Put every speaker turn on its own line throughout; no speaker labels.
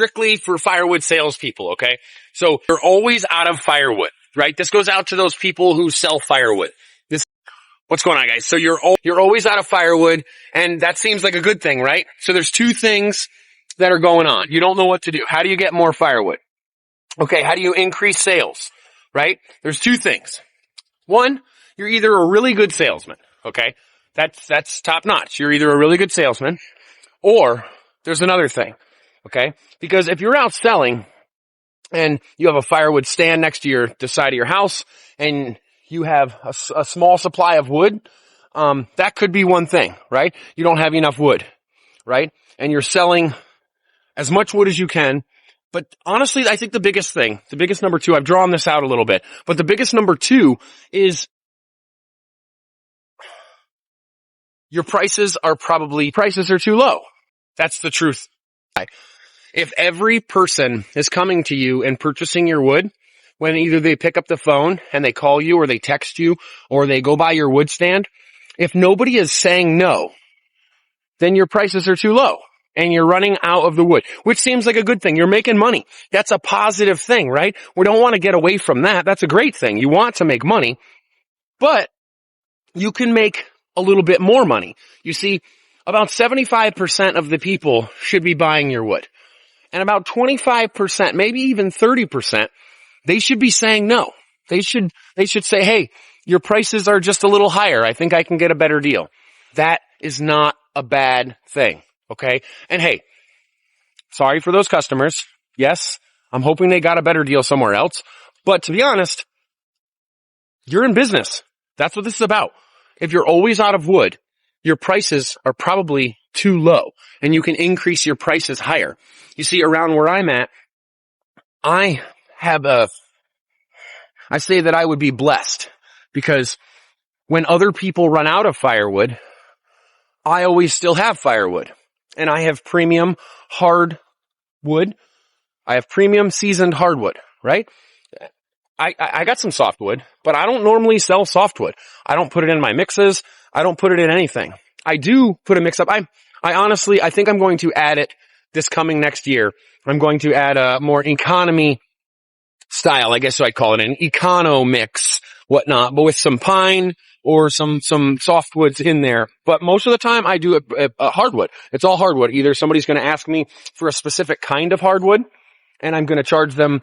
strictly for firewood salespeople, okay? So you're always out of firewood, right? This goes out to those people who sell firewood. What's going on, guys? So you're always out of firewood, and that seems like a good thing, right? So there's two things that are going on. You don't know what to do. How do you get more firewood? Okay, how do you increase sales, right? There's two things. One, you're either a really good salesman, okay? That's top notch. You're either a really good salesman, or there's another thing, okay? Because if you're out selling and you have a firewood stand next to the side of your house, and you have a small supply of wood, that could be one thing, right? You don't have enough wood, right? And you're selling as much wood as you can. But honestly, I think the biggest number two, I've drawn this out a little bit, but the biggest number two is your prices are too low. That's the truth. If every person is coming to you and purchasing your wood, when either they pick up the phone and they call you or they text you or they go by your wood stand, if nobody is saying no, then your prices are too low and you're running out of the wood, which seems like a good thing. You're making money. That's a positive thing, right? We don't want to get away from that. That's a great thing. You want to make money, but you can make a little bit more money. You see, about 75% of the people should be buying your wood, and about 25%, maybe even 30%, they should be saying no. They should say, hey, your prices are just a little higher. I think I can get a better deal. That is not a bad thing, okay? And hey, sorry for those customers. Yes, I'm hoping they got a better deal somewhere else. But to be honest, you're in business. That's what this is about. If you're always out of wood, your prices are probably too low, and you can increase your prices higher. You see, around where I'm at, I say that I would be blessed, because when other people run out of firewood, I always still have firewood, and I have premium hardwood. I have premium seasoned hardwood, right? I got some softwood, but I don't normally sell softwood. I don't put it in my mixes. I don't put it in anything. I do put a mix up. I honestly think I'm going to add it this coming next year. I'm going to add a more economy style, I guess I'd call it, an econo mix, whatnot, but with some pine or some softwoods in there. But most of the time I do a hardwood. It's all hardwood. Either somebody's going to ask me for a specific kind of hardwood, and I'm going to charge them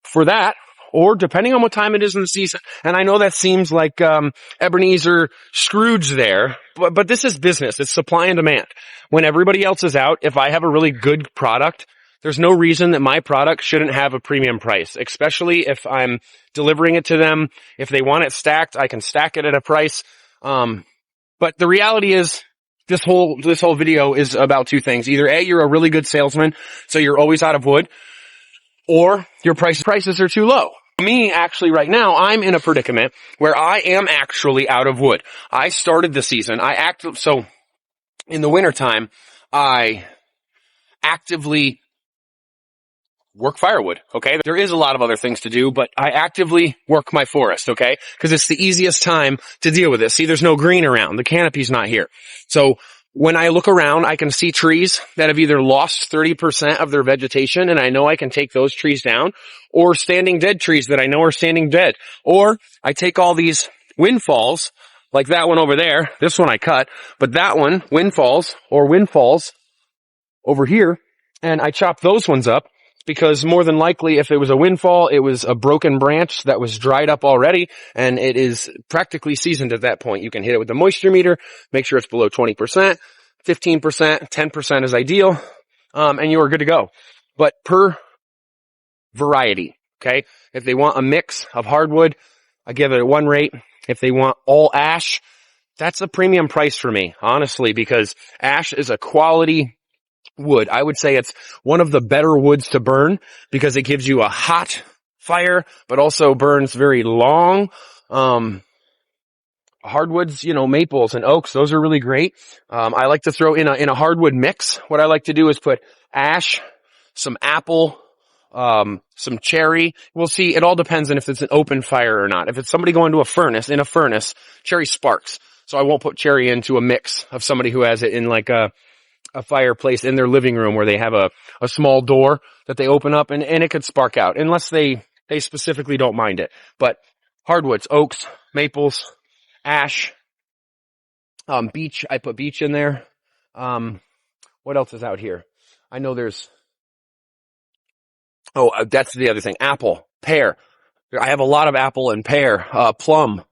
for that, or depending on what time it is in the season. And I know that seems like Ebenezer Scrooge there, but this is business. It's supply and demand. When everybody else is out, if I have a really good product, there's no reason that my product shouldn't have a premium price, especially if I'm delivering it to them. If they want it stacked, I can stack it at a price. But the reality is, this whole video is about two things. Either A, you're a really good salesman, so you're always out of wood, or your prices are too low. Me, actually, right now, I'm in a predicament where I am actually out of wood. I started the season. So in the wintertime, I actively work firewood, okay? There is a lot of other things to do, but I actively work my forest, okay? Because it's the easiest time to deal with this. See, there's no green around. The canopy's not here. So when I look around, I can see trees that have either lost 30% of their vegetation, and I know I can take those trees down, or standing dead trees that I know are standing dead. Or I take all these windfalls, like that one over there. This one I cut, but that one, windfalls over here, and I chop those ones up, because more than likely, if it was a windfall, it was a broken branch that was dried up already, and it is practically seasoned at that point. You can hit it with the moisture meter, make sure it's below 20%, 15%, 10% is ideal, and you are good to go. But per variety, okay? If they want a mix of hardwood, I give it a one rate. If they want all ash, that's a premium price for me, honestly, because ash is a quality wood. I would say it's one of the better woods to burn, because it gives you a hot fire, but also burns very long. Hardwoods, maples and oaks, those are really great. I like to throw in a hardwood mix. What I like to do is put ash, some apple, some cherry. We'll see. It all depends on if it's an open fire or not. If it's somebody going to in a furnace, cherry sparks. So I won't put cherry into a mix of somebody who has it in like a a fireplace in their living room where they have a small door that they open up and it could spark out unless they specifically don't mind it. But hardwoods, oaks, maples, ash, beech. I put beech in there. What else is out here? I know there's, that's the other thing. Apple, pear. I have a lot of apple and pear, plum.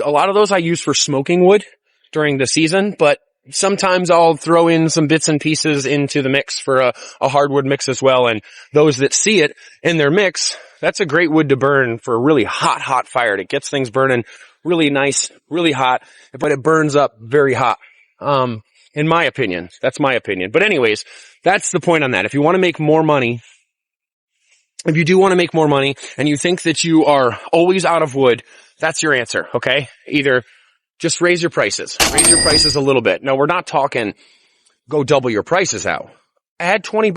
A lot of those I use for smoking wood during the season, but sometimes I'll throw in some bits and pieces into the mix for a hardwood mix as well. And those that see it in their mix, that's a great wood to burn for a really hot fire. It gets things burning really nice, really hot, but it burns up very hot. In my opinion, that's my opinion. But anyways, that's the point on that. If you want to make more money, if you do want to make more money and you think that you are always out of wood, that's your answer. Okay. Either just raise your prices a little bit. No, we're not talking go double your prices out. Add $20.